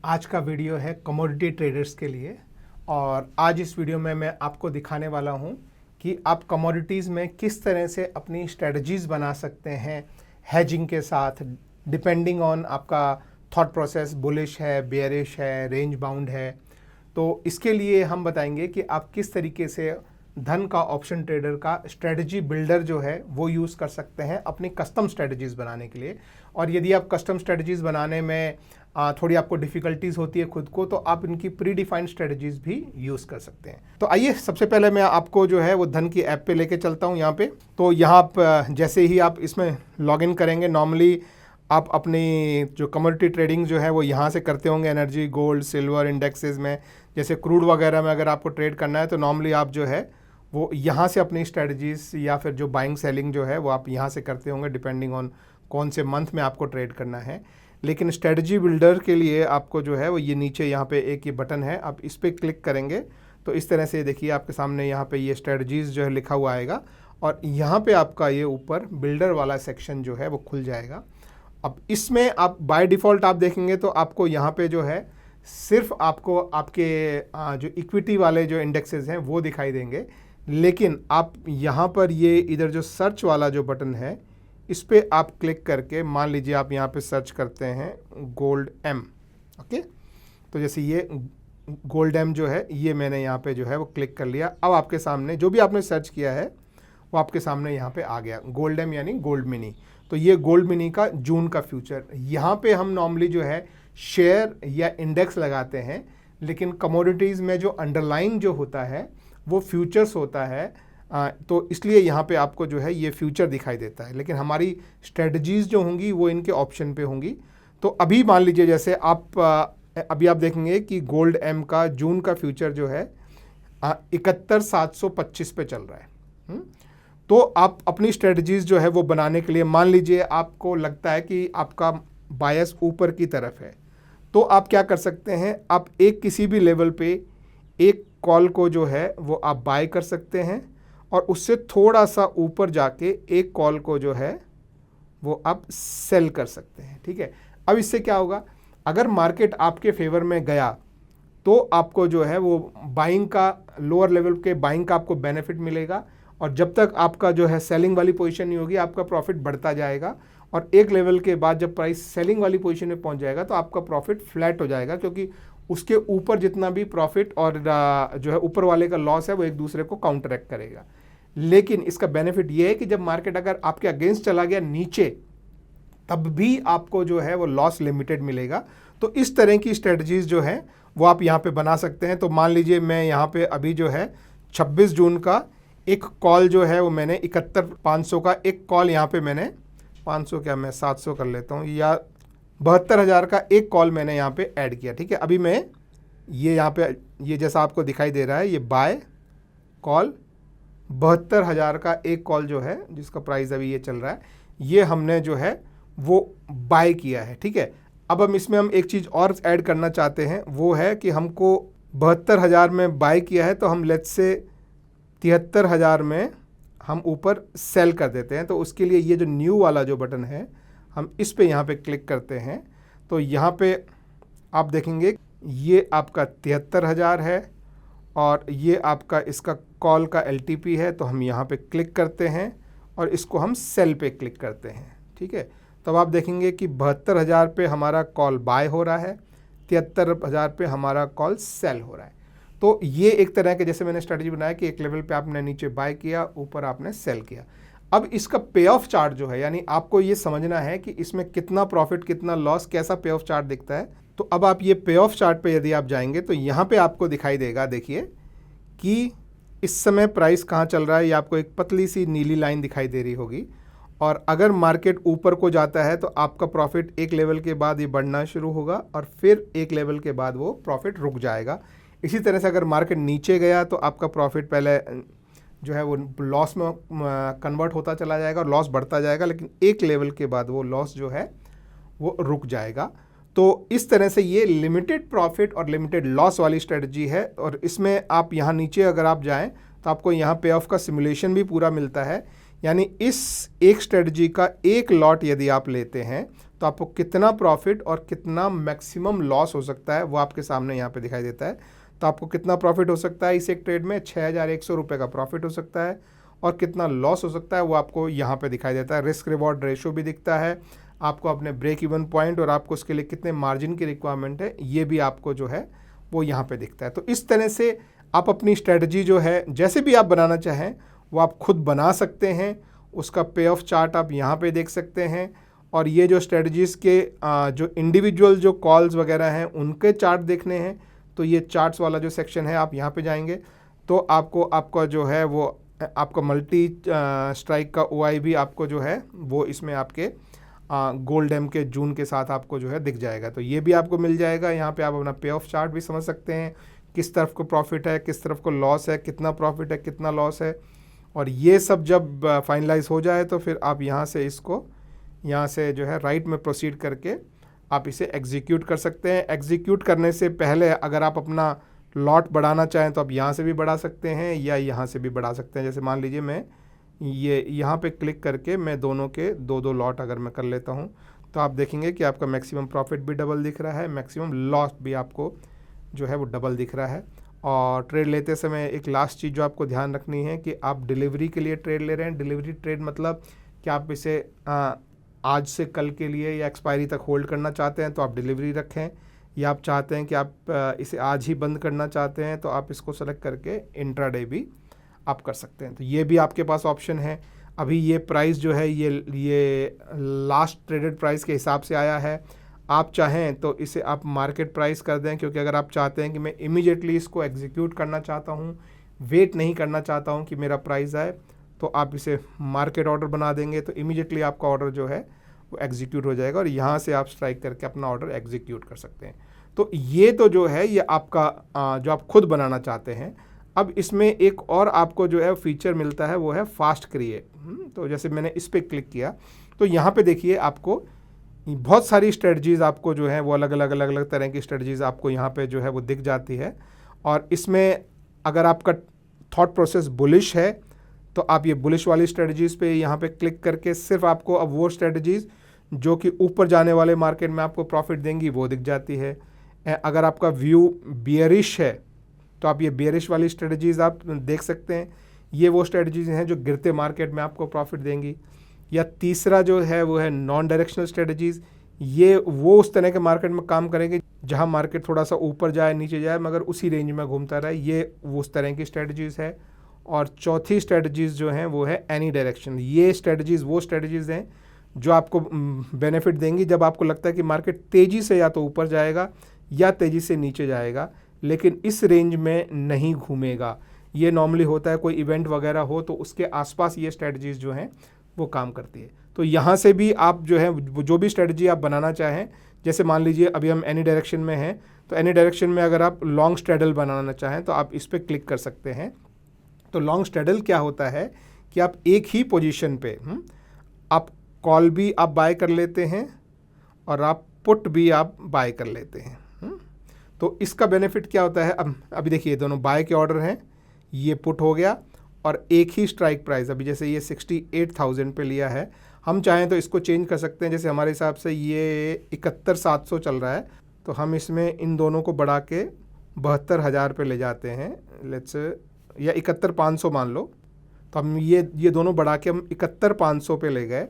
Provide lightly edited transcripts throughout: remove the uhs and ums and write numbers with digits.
आज का वीडियो है कमोडिटी ट्रेडर्स के लिए। और आज इस वीडियो में मैं आपको दिखाने वाला हूं कि आप कमोडिटीज़ में किस तरह से अपनी स्ट्रेटजीज़ बना सकते हैं हेजिंग के साथ, डिपेंडिंग ऑन आपका थॉट प्रोसेस बुलिश है, बेयरिश है, रेंज बाउंड है। तो इसके लिए हम बताएंगे कि आप किस तरीके से धन का ऑप्शन ट्रेडर का स्ट्रेटजी बिल्डर जो है वो यूज़ कर सकते हैं अपनी कस्टम स्ट्रेटजीज़ बनाने के लिए। और यदि आप कस्टम स्ट्रेटजीज़ बनाने में थोड़ी आपको डिफ़िकल्टीज़ होती है खुद को, तो आप इनकी प्री डिफाइंड स्ट्रेटजीज़ भी यूज़ कर सकते हैं। तो आइए सबसे पहले मैं आपको जो है वो धन की ऐप पे लेके चलता हूँ यहाँ पे। तो यहाँ आप जैसे ही आप इसमें लॉगिन करेंगे, नॉर्मली आप अपनी जो कमोडिटी ट्रेडिंग जो है वो यहाँ से करते होंगे, एनर्जी, गोल्ड, सिल्वर इंडेक्सेस में, जैसे क्रूड वगैरह में अगर आपको ट्रेड करना है तो नॉर्मली आप जो है वो यहाँ से अपनी स्ट्रेटजीज़ या फिर जो बाइंग सेलिंग जो है वो आप यहाँ से करते होंगे, डिपेंडिंग ऑन कौन से मंथ में आपको ट्रेड करना है। लेकिन स्ट्रेटजी बिल्डर के लिए आपको जो है वो ये नीचे यहाँ पे एक ये बटन है, आप इस पर क्लिक करेंगे तो इस तरह से देखिए आपके सामने यहाँ पे ये स्ट्रेटजीज़ जो है लिखा हुआ आएगा और यहाँ पे आपका ये ऊपर बिल्डर वाला सेक्शन जो है वो खुल जाएगा। अब इसमें आप बाय डिफ़ॉल्ट आप देखेंगे तो आपको यहाँ पे जो है सिर्फ आपको आपके जो इक्विटी वाले जो इंडेक्सेस हैं वो दिखाई देंगे। लेकिन आप यहाँ पर ये इधर जो सर्च वाला जो बटन है इस पर आप क्लिक करके, मान लीजिए आप यहाँ पे सर्च करते हैं गोल्ड एम, ओके, तो जैसे ये गोल्ड एम जो है ये मैंने यहाँ पे जो है वो क्लिक कर लिया। अब आपके सामने जो भी आपने सर्च किया है वो आपके सामने यहाँ पे आ गया, गोल्ड एम यानी गोल्ड मिनी। तो ये गोल्ड मिनी का जून का फ्यूचर। यहाँ पे हम नॉर्मली जो है शेयर या इंडेक्स लगाते हैं, लेकिन कमोडिटीज़ में जो अंडरलाइन जो होता है वो फ्यूचर्स होता है, तो इसलिए यहाँ पे आपको जो है ये फ्यूचर दिखाई देता है। लेकिन हमारी स्ट्रेटजीज़ जो होंगी वो इनके ऑप्शन पे होंगी। तो अभी मान लीजिए जैसे आप अभी आप देखेंगे कि गोल्ड एम का जून का फ्यूचर जो है 71,725 पे चल रहा है। तो आप अपनी स्ट्रेटजीज़ जो है वो बनाने के लिए, मान लीजिए आपको लगता है कि आपका बायस ऊपर की तरफ है, तो आप क्या कर सकते हैं, आप एक किसी भी लेवल पे एक कॉल को जो है वो आप बाय कर सकते हैं और उससे थोड़ा सा ऊपर जाके एक कॉल को जो है वो आप सेल कर सकते हैं। ठीक है, अब इससे क्या होगा, अगर मार्केट आपके फेवर में गया तो आपको जो है वो बाइंग का, लोअर लेवल के बाइंग का आपको बेनिफिट मिलेगा। और जब तक आपका जो है सेलिंग वाली पोजीशन नहीं होगी आपका प्रॉफिट बढ़ता जाएगा। और एक लेवल के बाद जब प्राइस सेलिंग वाली पोजीशन में पहुंच जाएगा तो आपका प्रॉफिट फ्लैट हो जाएगा, क्योंकि उसके ऊपर जितना भी प्रॉफिट और जो है ऊपर वाले का लॉस है वो एक दूसरे को काउंटरैक्ट करेगा। लेकिन इसका बेनिफिट ये है कि जब मार्केट अगर आपके अगेंस्ट चला गया नीचे, तब भी आपको जो है वो लॉस लिमिटेड मिलेगा। तो इस तरह की स्ट्रेटजीज़ जो है वो आप यहाँ पे बना सकते हैं। तो मान लीजिए मैं यहाँ पे अभी जो है 26 जून का एक कॉल जो है वो मैंने 71,500 का एक कॉल यहाँ पे मैंने 500 क्या मैं 700 कर लेता हूँ, या 72,000 का एक कॉल मैंने यहाँ पे ऐड किया। ठीक है, अभी मैं ये यहाँ पे ये जैसा आपको दिखाई दे रहा है ये बाय कॉल 72,000 का एक कॉल जो है जिसका प्राइस अभी ये चल रहा है, ये हमने जो है वो बाय किया है। ठीक है, अब हम इसमें हम एक चीज़ और ऐड करना चाहते हैं, वो है कि हमको 72,000 में बाय किया है तो हम लेट्स से 73,000 में हम ऊपर सेल कर देते हैं। तो उसके लिए ये जो न्यू वाला जो बटन है हम इस पे यहाँ पे क्लिक करते हैं तो यहाँ पे आप देखेंगे ये आपका 73,000 है और ये आपका इसका कॉल का LTP है। तो हम यहाँ पे क्लिक करते हैं और इसको हम सेल पे क्लिक करते हैं। ठीक है, तब आप देखेंगे कि 72,000 पे हमारा कॉल बाय हो रहा है, 73,000 पे हमारा कॉल सेल हो रहा है। तो ये एक तरह के जैसे मैंने स्ट्रेटजी बनाया कि एक लेवल पे आपने नीचे बाय किया, ऊपर आपने सेल किया। अब इसका पे ऑफ चार्ट जो है, यानी आपको ये समझना है कि इसमें कितना प्रॉफिट कितना लॉस, कैसा पे ऑफ चार्ट दिखता है। तो अब आप ये पे ऑफ चार्ट पे यदि आप जाएंगे तो यहाँ पे आपको दिखाई देगा, देखिए कि इस समय प्राइस कहाँ चल रहा है, ये आपको एक पतली सी नीली लाइन दिखाई दे रही होगी। और अगर मार्केट ऊपर को जाता है तो आपका प्रॉफिट एक लेवल के बाद ये बढ़ना शुरू होगा और फिर एक लेवल के बाद वो प्रॉफिट रुक जाएगा। इसी तरह से अगर मार्केट नीचे गया तो आपका प्रॉफिट पहले जो है वो लॉस में कन्वर्ट होता चला जाएगा और लॉस बढ़ता जाएगा, लेकिन एक लेवल के बाद वो लॉस जो है वो रुक जाएगा। तो इस तरह से ये लिमिटेड प्रॉफिट और लिमिटेड लॉस वाली स्ट्रेटजी है। और इसमें आप यहाँ नीचे अगर आप जाएं तो आपको यहाँ पे ऑफ का सिमुलेशन भी पूरा मिलता है। यानी इस एक स्ट्रेटजी का एक लॉट यदि आप लेते हैं तो आपको कितना प्रॉफिट और कितना मैक्सिमम लॉस हो सकता है वो आपके सामने यहाँ पे दिखाई देता है। तो आपको कितना प्रॉफिट हो सकता है इस एक ट्रेड में, 6100 रुपये का प्रॉफिट हो सकता है, और कितना लॉस हो सकता है वो आपको यहाँ पे दिखाई देता है। रिस्क रिवॉर्ड रेशो भी दिखता है, आपको अपने ब्रेक इवन पॉइंट और आपको उसके लिए कितने मार्जिन की रिक्वायरमेंट है ये भी आपको जो है वो यहाँ पे दिखता है। तो इस तरह से आप अपनी स्ट्रेटजी जो है जैसे भी आप बनाना चाहें वो आप खुद बना सकते हैं। उसका पे ऑफ चार्ट आप यहाँ पे देख सकते हैं, और ये जो स्ट्रेटजीज़ के जो इंडिविजुअल जो कॉल्स वगैरह हैं उनके चार्ट देखने हैं तो ये चार्ट्स वाला जो सेक्शन है आप यहाँ पे जाएंगे तो आपको आपका जो है वो आपका मल्टी स्ट्राइक का OI भी आपको जो है वो इसमें आपके गोल्ड एम के जून के साथ आपको जो है दिख जाएगा। तो ये भी आपको मिल जाएगा। यहाँ पे आप अपना पे ऑफ चार्ट भी समझ सकते हैं, किस तरफ को प्रॉफिट है, किस तरफ को लॉस है, कितना प्रॉफिट है, कितना लॉस है। और ये सब जब फाइनलाइज हो जाए तो फिर आप यहाँ से इसको यहाँ से जो है राइट में प्रोसीड करके आप इसे एग्जीक्यूट कर सकते हैं। एग्जीक्यूट करने से पहले अगर आप अपना लॉट बढ़ाना चाहें तो आप यहाँ से भी बढ़ा सकते हैं या यहाँ से भी बढ़ा सकते हैं। जैसे मान लीजिए मैं ये यहाँ पे क्लिक करके मैं दोनों के दो लॉट अगर मैं कर लेता हूँ तो आप देखेंगे कि आपका मैक्सिमम प्रॉफिट भी डबल दिख रहा है, मैक्सिमम लॉस भी आपको जो है वो डबल दिख रहा है। और ट्रेड लेते समय एक लास्ट चीज़ जो आपको ध्यान रखनी है कि आप डिलीवरी के लिए ट्रेड ले रहे हैं। डिलीवरी ट्रेड मतलब कि आप इसे आज से कल के लिए या एक्सपायरी तक होल्ड करना चाहते हैं तो आप डिलीवरी रखें, या आप चाहते हैं कि आप इसे आज ही बंद करना चाहते हैं तो आप इसको सेलेक्ट करके इंट्राडे भी आप कर सकते हैं। तो ये भी आपके पास ऑप्शन है। अभी ये प्राइस जो है ये लास्ट ट्रेडेड प्राइस के हिसाब से आया है। आप चाहें तो इसे आप मार्केट प्राइस कर दें, क्योंकि अगर आप चाहते हैं कि मैं इमीडिएटली इसको एग्जीक्यूट करना चाहता हूँ, वेट नहीं करना चाहता हूँ कि मेरा प्राइस आए, तो आप इसे मार्केट ऑर्डर बना देंगे तो इमीडिएटली आपका ऑर्डर जो है वो एग्जीक्यूट हो जाएगा और यहाँ से आप स्ट्राइक करके अपना ऑर्डर एग्जीक्यूट कर सकते हैं। तो ये तो जो है ये आपका जो आप खुद बनाना चाहते हैं। अब इसमें एक और आपको जो है फीचर मिलता है वो है फास्ट क्रिएट। तो जैसे मैंने इस पर क्लिक किया तो यहाँ पे देखिए आपको बहुत सारी स्ट्रेटजीज़ आपको जो है वो अलग अलग तरह की स्ट्रेटजीज़ आपको यहाँ पे जो है वो दिख जाती है। और इसमें अगर आपका थॉट प्रोसेस बुलिश है तो आप ये बुलिश वाली स्ट्रेटजीज़ पे यहाँ पे क्लिक करके सिर्फ आपको अब वो स्ट्रेटजीज़ जो कि ऊपर जाने वाले मार्केट में आपको प्रॉफिट देंगी वो दिख जाती है। अगर आपका व्यू बियरिश है तो आप ये बियरिश वाली स्ट्रेटजीज़ आप देख सकते हैं। ये वो स्ट्रेटजीज़ हैं जो गिरते मार्केट में आपको प्रॉफिट देंगी। या तीसरा जो है वो है नॉन डायरेक्शनल स्ट्रेटजीज़। ये वो उस तरह के मार्केट में काम करेंगे जहां मार्केट थोड़ा सा ऊपर जाए नीचे जाए मगर उसी रेंज में घूमता रहे, ये वो उस तरह की स्ट्रेटजीज़ है। और चौथी स्ट्रेटजीज़ जो हैं वो है एनी डायरेक्शन। ये स्ट्रेटजीज़ वो स्ट्रेटजीज़ हैं जो आपको बेनिफिट देंगी जब आपको लगता है कि मार्केट तेज़ी से या तो ऊपर जाएगा या तेज़ी से नीचे जाएगा, लेकिन इस रेंज में नहीं घूमेगा। ये नॉर्मली होता है कोई इवेंट वगैरह हो तो उसके आसपास ये स्ट्रेटजीज़ जो हैं वो काम करती है। तो यहाँ से भी आप जो है जो भी स्ट्रेटजी आप बनाना चाहें, जैसे मान लीजिए अभी हम एनी डायरेक्शन में हैं तो एनी डायरेक्शन में अगर आप लॉन्ग स्ट्रैडल बनाना चाहें तो आप इस पर क्लिक कर सकते हैं। तो लॉन्ग स्ट्रैडल क्या होता है कि आप एक ही पोजीशन पे आप कॉल भी आप बाय कर लेते हैं और आप पुट भी आप बाय कर लेते हैं। तो इसका बेनिफिट क्या होता है, अब अभी देखिए दोनों बाय के ऑर्डर हैं, ये पुट हो गया और एक ही स्ट्राइक प्राइस, अभी जैसे ये 68,000 पे लिया है, हम चाहें तो इसको चेंज कर सकते हैं। जैसे हमारे हिसाब से ये 71,700 चल रहा है तो हम इसमें इन दोनों को बढ़ा के 72,000 पे ले जाते हैं, लेट्स या 71,500 मान लो। तो हम ये दोनों बढ़ा के हम 71,500 पे ले गए,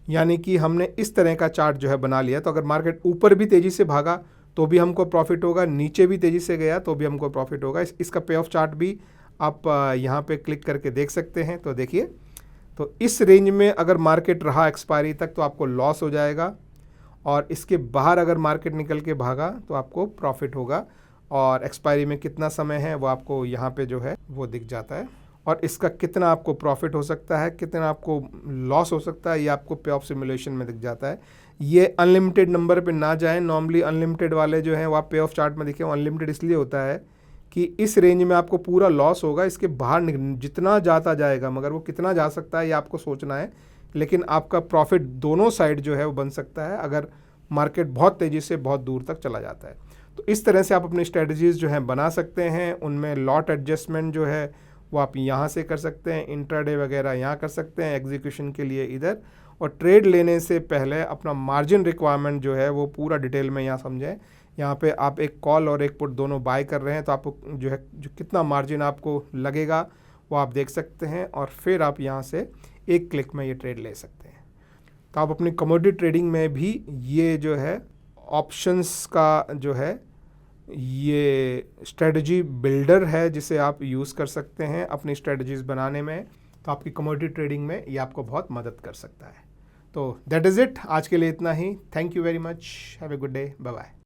यानी कि हमने इस तरह का चार्ट जो है बना लिया। तो अगर मार्केट ऊपर भी तेज़ी से भागा तो भी हमको प्रॉफिट होगा, नीचे भी तेज़ी से गया तो भी हमको प्रॉफिट होगा। इसका पे ऑफ चार्ट भी आप यहाँ पे क्लिक करके देख सकते हैं। तो देखिए, तो इस रेंज में अगर मार्केट रहा एक्सपायरी तक तो आपको लॉस हो जाएगा, और इसके बाहर अगर मार्केट निकल के भागा तो आपको प्रॉफिट होगा। और एक्सपायरी में कितना समय है वो आपको यहाँ पे जो है वो दिख जाता है, और इसका कितना आपको प्रॉफिट हो सकता है, कितना आपको लॉस हो सकता है, ये आपको पे ऑफ सिमुलेशन में दिख जाता है। ये अनलिमिटेड नंबर पे ना जाएं। नॉर्मली अनलिमिटेड वाले जो हैं वो आप पे ऑफ चार्ट में देखें, अनलिमिटेड इसलिए होता है कि इस रेंज में आपको पूरा लॉस होगा, इसके बाहर जितना जाता जाएगा, मगर वो कितना जा सकता है ये आपको सोचना है, लेकिन आपका प्रॉफिट दोनों साइड जो है वो बन सकता है अगर मार्केट बहुत तेज़ी से बहुत दूर तक चला जाता है। तो इस तरह से आप अपनी स्ट्रेटजीज़ जो हैं बना सकते हैं। उनमें लॉट एडजस्टमेंट जो है वो आप यहाँ से कर सकते हैं, इंट्राडे वगैरह यहाँ कर सकते हैं, एग्जीक्यूशन के लिए इधर, और ट्रेड लेने से पहले अपना मार्जिन रिक्वायरमेंट जो है वो पूरा डिटेल में यहाँ समझें। यहाँ पे आप एक कॉल और एक पुट दोनों बाय कर रहे हैं तो आपको जो है जो कितना मार्जिन आपको लगेगा वो आप देख सकते हैं और फिर आप यहाँ से एक क्लिक में ये ट्रेड ले सकते हैं। तो आप अपनी कमोडिटी ट्रेडिंग में भी ये जो है ऑप्शंस का जो है ये स्ट्रेटजी बिल्डर है जिसे आप यूज़ कर सकते हैं अपनी स्ट्रेटजीज़ बनाने में। तो आपकी कमोडिटी ट्रेडिंग में ये आपको बहुत मदद कर सकता है। तो दैट इज़ इट, आज के लिए इतना ही। Thank you very much, have a good day, bye bye.